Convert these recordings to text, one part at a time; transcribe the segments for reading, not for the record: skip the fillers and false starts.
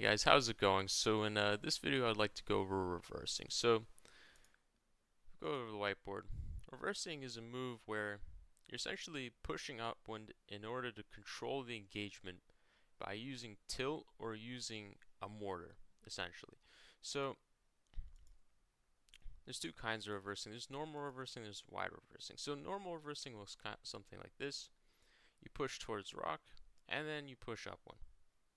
Hey guys, how's it going? So in this video I'd like to go over reversing. So go over the whiteboard. Reversing is a move where you're essentially pushing upwind in order to control the engagement by using tilt or using a mortar, essentially. So there's two kinds of reversing. There's normal reversing, there's wide reversing. So normal reversing looks something like this. You push towards rock, and then you push upwind,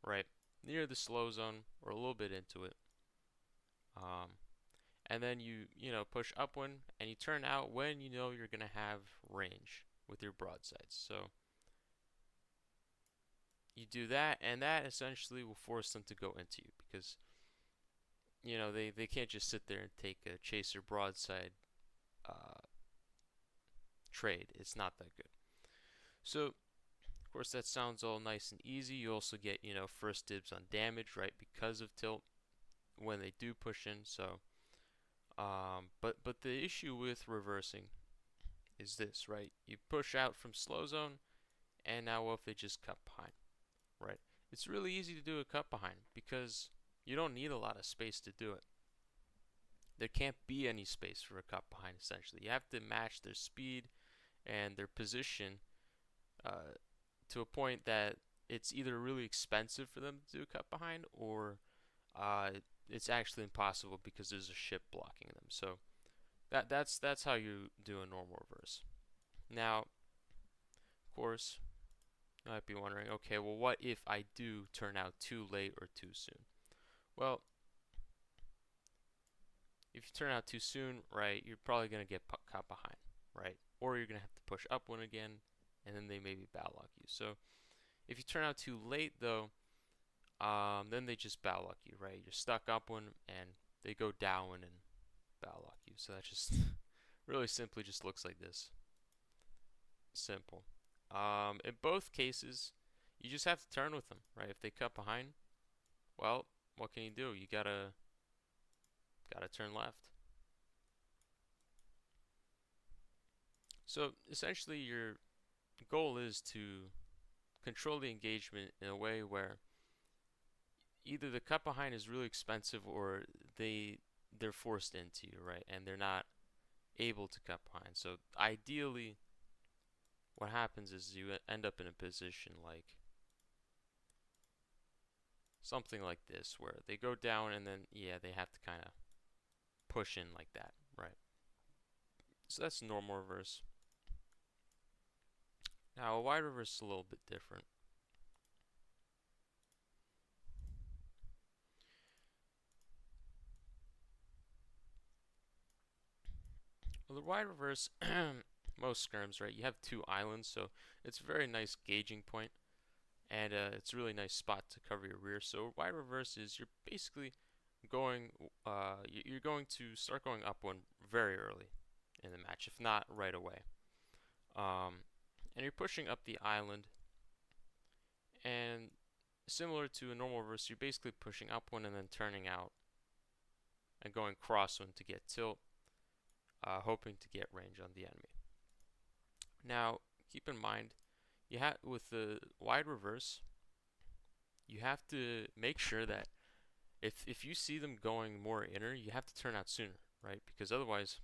right? Near the slow zone or a little bit into it. Um, and then you push upwind and you turn out when you know you're gonna have range with your broadsides. So you do that, and that essentially will force them to go into you because they can't just sit there and take a chaser broadside uh, trade. It's not that good. So of course that sounds all nice and easy. You also get first dibs on damage, right, because of tilt when they do push in. So but the issue with reversing is this, right? You push out from slow zone, and now what if they just cut behind, right? It's really easy to do a cut behind because you don't need a lot of space to do it. There can't be any space for a cut behind, essentially. You have to match their speed and their position uh, to a point that it's either really expensive for them to do a cut behind or uh, it's actually impossible because there's a ship blocking them. So that's how you do a normal reverse. Now, of course, you might be wondering, okay, well, what if I do turn out too late or too soon? Well, if you turn out too soon, right, you're probably going to get caught behind, right? Or you're going to have to push up one again, and then they maybe bow lock you. So if you turn out too late, though, then they just bow lock you, right? You're stuck up one, and they go down and bow lock you. So that just really simply just looks like this. Simple. In both cases, you just have to turn with them, right? If they cut behind, well, what can you do? You gotta turn left. So essentially, your goal is to control the engagement in a way where either the cut behind is really expensive or they're forced into you, right? And they're not able to cut behind. So ideally, what happens is you end up in a position like something like this, where they go down and then yeah, they have to kind of push in like that, right? So that's normal reverse. Now a wide reverse is a little bit different. Well, the wide reverse, most skirms, right? You have two islands, so it's a very nice gauging point, and it's a really nice spot to cover your rear. So wide reverse is you're basically you're going to start going up one very early in the match, if not right away. Um, and you're pushing up the island, and similar to a normal reverse, you're basically pushing up one and then turning out and going cross one to get tilt, hoping to get range on the enemy. Now, keep in mind, you have with the wide reverse, you have to make sure that if you see them going more inner, you have to turn out sooner, right? Because otherwise,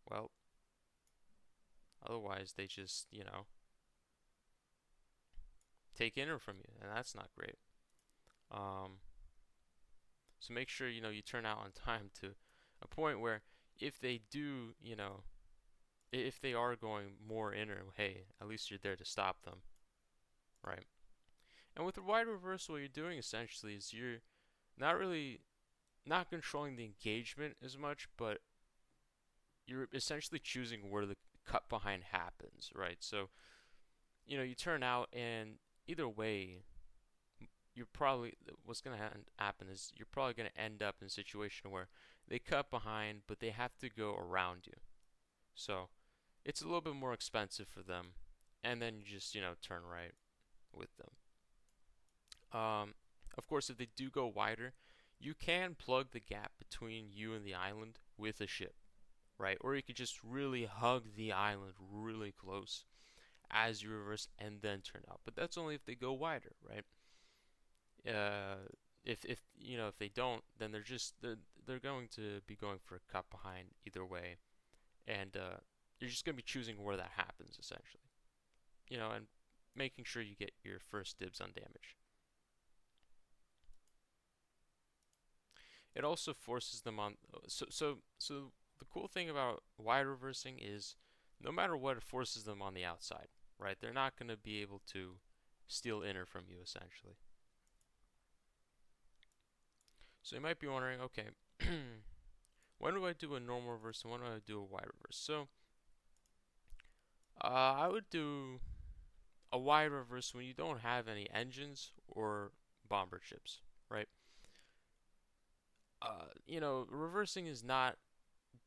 well, otherwise they just take inner from you, and that's not great. Um, so make sure you turn out on time to a point where if they do, if they are going more inner, hey, at least you're there to stop them, right? And with the wide reverse, what you're doing essentially is you're not really not controlling the engagement as much, but you're essentially choosing where the cut behind happens, right? So, you turn out, and either way, you're probably what's going to happen is you're probably going to end up in a situation where they cut behind, but they have to go around you. So, it's a little bit more expensive for them, and then you just turn right with them. Of course, if they do go wider, you can plug the gap between you and the island with a ship, right? Or you could just really hug the island really close as you reverse and then turn out. But that's only if they go wider, right? Uh, if you know if they don't, then they're going to be going for a cut behind either way, and you're just going to be choosing where that happens essentially, and making sure you get your first dibs on damage. It also forces them on. So the cool thing about wide reversing is, no matter what, it forces them on the outside, right? They're not going to be able to steal inner from you essentially. So you might be wondering, okay, when do I do a normal reverse and when do I do a wide reverse? So I would do a wide reverse when you don't have any engines or bomber chips, right? Reversing is not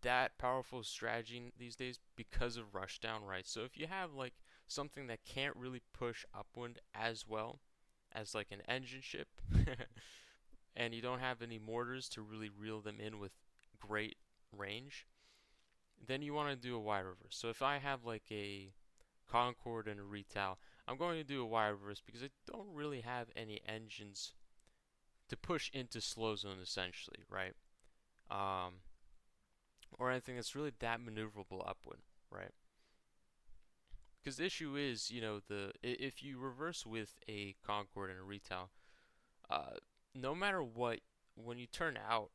that powerful strategy these days because of rushdown, right? So if you have like something that can't really push upwind as well as like an engine ship, and you don't have any mortars to really reel them in with great range, then you want to do a wide reverse. So if I have like a Concorde and a Retail, I'm going to do a wide reverse because I don't really have any engines to push into slow zone essentially, right? Um, or anything that's really that maneuverable upwind, right? Because the issue is, the if you reverse with a Concorde and a Retail, uh, no matter what, when you turn out,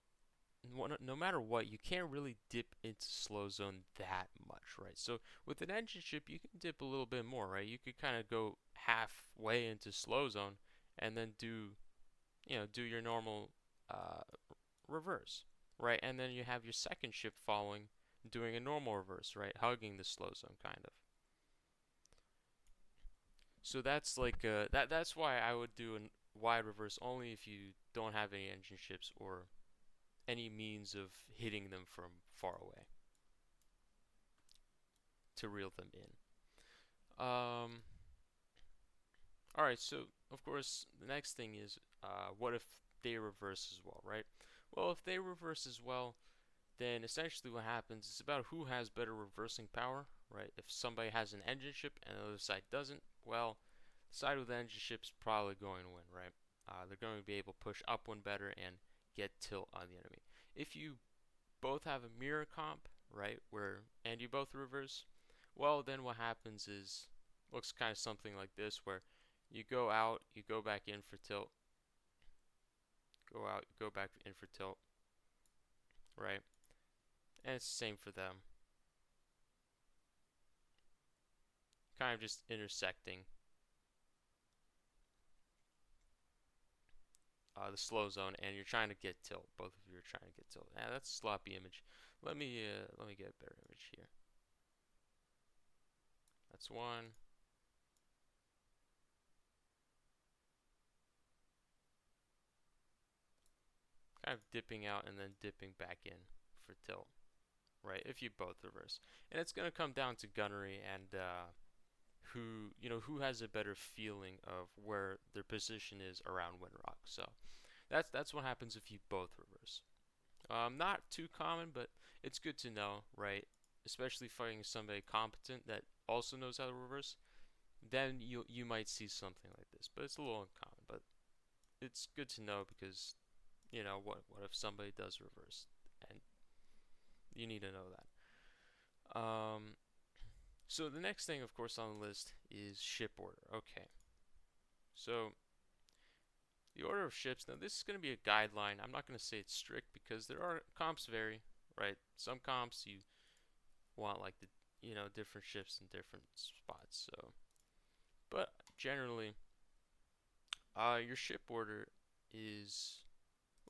no matter what, you can't really dip into slow zone that much, right? So with an engine ship, you can dip a little bit more, right? You could kind of go halfway into slow zone and then do your normal uh, reverse, right? And then you have your second ship following, doing a normal reverse, right? Hugging the slow zone, kind of. So that's like that's why I would do a wide reverse only if you don't have any engine ships or any means of hitting them from far away to reel them in. All right, so of course the next thing is, what if they reverse as well, right? Well, if they reverse as well, then essentially what happens is about who has better reversing power, right? If somebody has an engine ship and the other side doesn't, well, the side with the engine ship's probably going to win, right? They're going to be able to push up one better and get tilt on the enemy. If you both have a mirror comp, right, and you both reverse, well, then what happens is, looks kind of something like this, where you go out, you go back in for tilt, go out, you go back in for tilt, right? And it's the same for them. Kind of just intersecting the slow zone, and you're trying to get tilt. Both of you are trying to get tilt. That's a sloppy image. Let me get a better image here. That's one. Kind of dipping out and then dipping back in for tilt, right? If you both reverse, and it's gonna come down to gunnery and who has a better feeling of where their position is around Windrock. So that's what happens if you both reverse. Not too common, but it's good to know, right? Especially fighting somebody competent that also knows how to reverse. Then you might see something like this, but it's a little uncommon. But it's good to know because what if somebody does reverse, and you need to know that. So the next thing, of course, on the list is ship order. Okay, so the order of ships. Now this is going to be a guideline. I'm not going to say it's strict because there are comps vary, right? Some comps you want like the different ships in different spots. So, but generally, your ship order is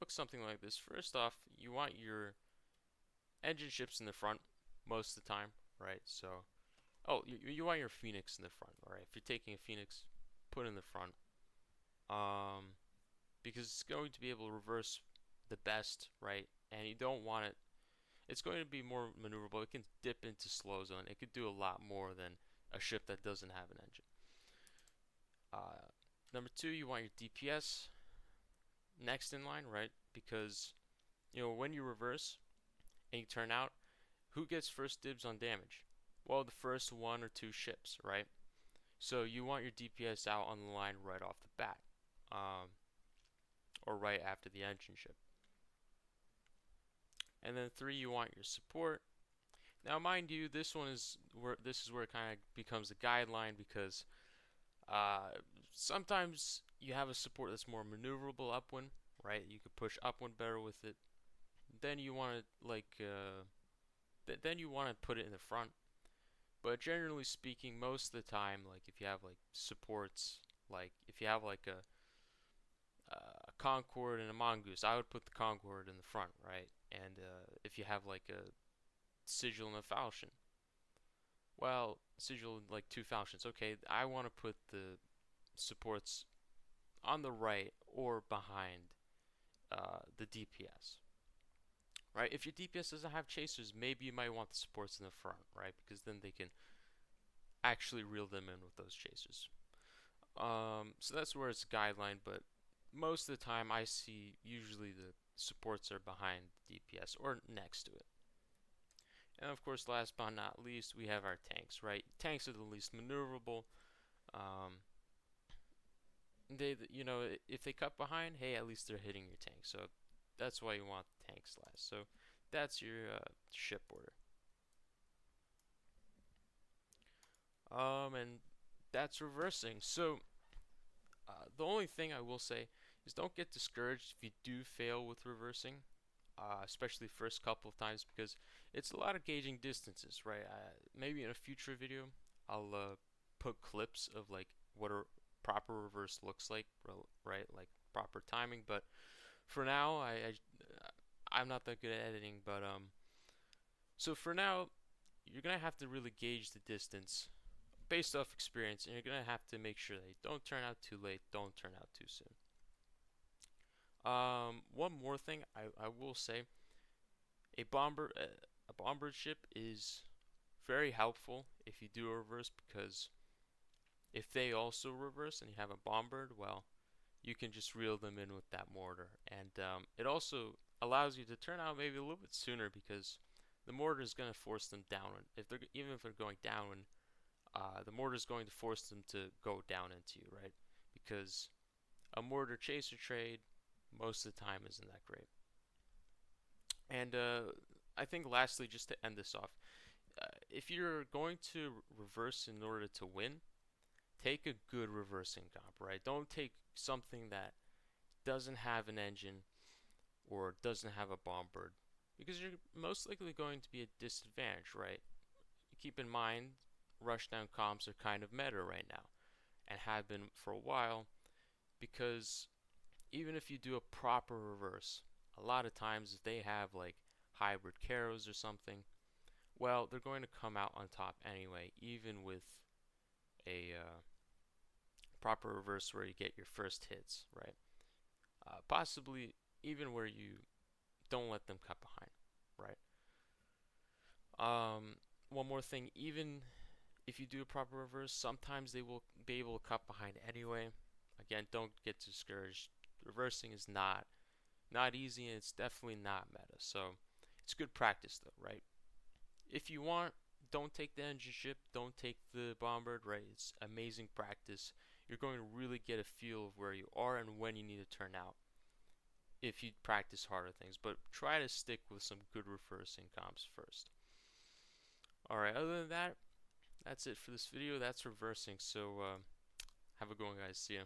looks something like this. First off, you want your engine ships in the front most of the time, right? So, oh, you want your Phoenix in the front, all right? If you're taking a Phoenix, put in the front, because it's going to be able to reverse the best, right? And you don't want it. It's going to be more maneuverable. It can dip into slow zone. It could do a lot more than a ship that doesn't have an engine. Number two, you want your DPS next in line, right? Because when you reverse and you turn out, who gets first dibs on damage? Well, the first one or two ships, right? So you want your DPS out on the line right off the bat, or right after the engine ship. And then 3, you want your support. Now, mind you, this is where it kind of becomes a guideline because uh, sometimes you have a support that's more maneuverable upwind, right? You could push upwind better with it. Then you want to then you want to put it in the front. But generally speaking, most of the time, like if you have like supports, like if you have like a Concorde and a Mongoose, I would put the Concorde in the front, right? And if you have like a Sigil and a Falchion, well, Sigil and like 2 Falchions, okay, I want to put the supports on the right or behind the DPS, right? If your DPS doesn't have chasers, maybe you might want the supports in the front, right? Because then they can actually reel them in with those chasers. So that's where it's a guideline, but most of the time I see usually the supports are behind the DPS or next to it. And of course, last but not least, we have our tanks, right? Tanks are the least maneuverable. Um, if they cut behind, hey, at least they're hitting your tank. So that's why you want tanks last. So that's your ship order. And that's reversing. So the only thing I will say is don't get discouraged if you do fail with reversing, especially first couple of times because it's a lot of gauging distances, right? Maybe in a future video I'll put clips of like what a proper reverse looks like, right? Like proper timing. But for now, I'm not that good at editing, but so for now, you're gonna have to really gauge the distance based off experience, and you're gonna have to make sure they don't turn out too late, don't turn out too soon. One more thing I will say, a bomber ship is very helpful if you do a reverse because if they also reverse and you have a bombard, well, you can just reel them in with that mortar, and it also allows you to turn out maybe a little bit sooner because the mortar is going to force them downwind. Even if they're going downwind, the mortar is going to force them to go down into you, right? Because a mortar chaser trade most of the time isn't that great. And I think lastly, just to end this off, if you're going to reverse in order to win, take a good reversing comp, right? Don't take something that doesn't have an engine or doesn't have a bombard because you're most likely going to be at disadvantage, right? Keep in mind, rushdown comps are kind of meta right now and have been for a while because even if you do a proper reverse, a lot of times if they have like hybrid caros or something, well, they're going to come out on top anyway, even with a proper reverse where you get your first hits, right? Possibly even where you don't let them cut behind, right? One more thing, even if you do a proper reverse, sometimes they will be able to cut behind anyway. Again, don't get discouraged. Reversing is not easy, and it's definitely not meta. So it's good practice though, right? If you want, don't take the engine ship, don't take the bombard, right? It's amazing practice. You're going to really get a feel of where you are and when you need to turn out if you practice harder things, but try to stick with some good reversing comps first. Alright, other than that, that's it for this video. That's reversing, so have a good one, guys. See ya.